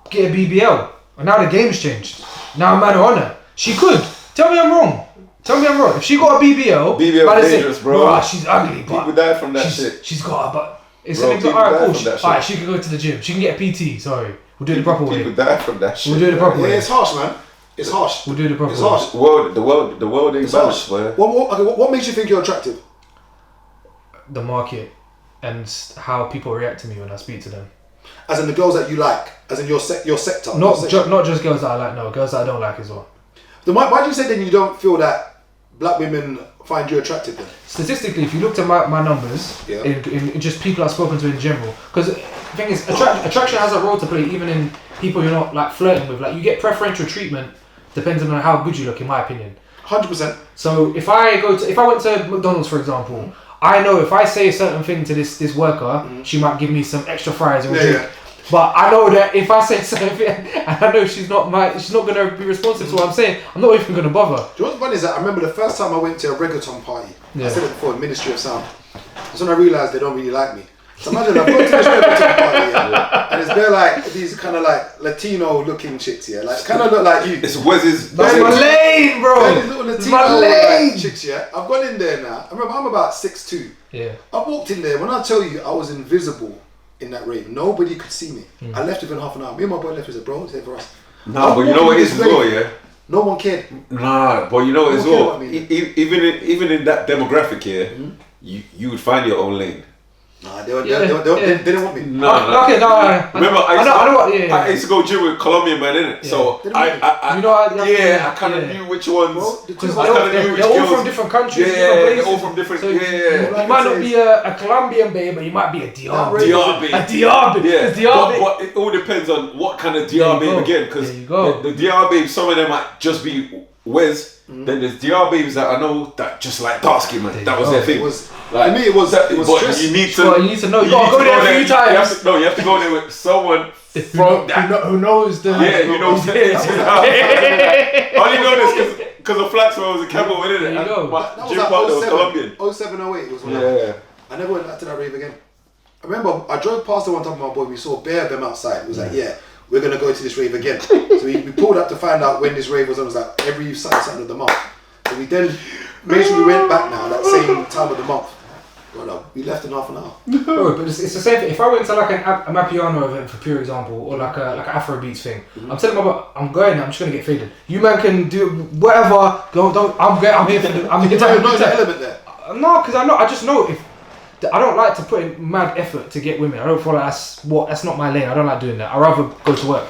get a BBL. And now the game's changed. Now I'm mad on her. She could. Tell me I'm wrong. If she got a BBL is dangerous, bro. She's ugly, but people die from that shit. She's got a butt. It's alright, cool. Alright, she can go to the gym. She can get a PT. Sorry. We'll do it the proper way. People die from that shit. We'll do it the proper way. Yeah, it's harsh, man. It's harsh. We'll do it the proper way. It's harsh. The world ain't balanced, man. What makes you think you're attractive? The market and how people react to me when I speak to them. As in the girls that you like, as in your sector. Not just girls that I like. No, girls that I don't like as well. Then why do you say then you don't feel that black women find you attractive then? Statistically, if you looked at my numbers, in just people I've spoken to in general, because the thing is, attraction has a role to play even in people you're not like flirting with. Like you get preferential treatment depending on how good you look, in my opinion. 100%. So if I went to McDonald's, for example, I know if I say a certain thing to this worker, she might give me some extra fries or a drink. But I know that if I say something, and I know she's not gonna be responsive to what I'm saying, I'm not even gonna bother. Do you know what's funny is that I remember the first time I went to a reggaeton party. I said it before, Ministry of Sound. That's when I realised they don't really like me. So imagine I've gone to this reggaeton party, and it's bare like these kind of like Latino looking chicks here, like kind of look like you. It's Wes's. That's my lane, bro. These little Latino like, chicks, yeah. I've gone in there now. I remember I'm about 6'2". Yeah. I walked in there. When I tell you, I was invisible in that rave. Nobody could see me. I left within half an hour. Me and my boy left. He said, "Bro, it's here for us." Nah, but you know what it is as well, yeah. No one cared. Nah, but you know what as well. Even in that demographic here, you would find your own lane. Nah, they didn't want me. No. Remember, I used to go gym with Colombian man, innit? So I kind of knew which ones. Because they're all from different countries. They're all from different. You might not be a Colombian babe, but you might be a DR babe. A DR babe. But it all depends on what kind of DR babe again. Because the DR babe, some of them might just be Wes. Then there's DR babes that I know that just like dark skin, man. That was their thing. It was, like, to me, it was but you need to you need to know. You gotta go there a few times. You have to go there with someone from that. Who knows the... Yeah, you know. I only know this because of Flaxman was a capital, isn't it? There you go. That Gym partner was Colombian. 07, 08 was when I never went back to that rave again. I remember I drove past the one time with my boy, we saw bare of them outside. It was like, yeah, we're going to go to this rave again. So we pulled up to find out when this rave was on. It was like every Saturday of the month. So we then made sure we went back now, that same time of the month. Well, no, we left in half an hour. Bro, but it's the same thing. If I went to like a Mapiano event, for pure example, or like an Afrobeats thing, I'm telling my boy, I'm going, I'm just going to get faded. You man can do whatever, I'm here for the... I'm here to know the element there. No, because I just know if... I don't like to put in mad effort to get women. I don't feel like that's not my lane. I don't like doing that. I'd rather go to work.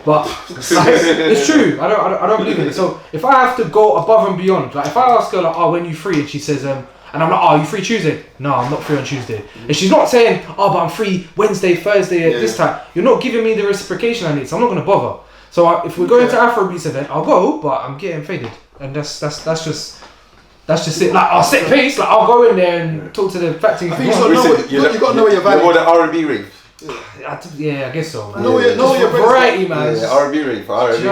But it's true. I don't believe in it. So if I have to go above and beyond, like if I ask her like, oh, when you free, and she says, and I'm like, oh, you free Tuesday? No, I'm not free on Tuesday. And she's not saying, oh, but I'm free Wednesday, Thursday at this time. You're not giving me the reciprocation I need, so I'm not gonna bother. So if we're going to Afrobeats event, I'll go, but I'm getting faded, and that's just it. Like I'll set pace. Like I'll go in there and talk to the factory. I think you got to know where you're valid. You're the R&B rave. Yeah, I guess so. Know your variety, man. Yeah, R&B rave. R&B. Do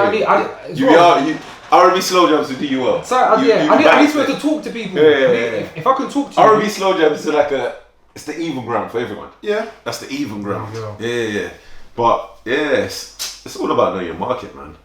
you know what I mean? R&B slow jams will do you well. So I need to be able to talk to people. If I can talk to R&B slow jams is like it's the even ground for everyone. Yeah. That's the even ground. Yeah. But yeah, it's all about knowing your market, man.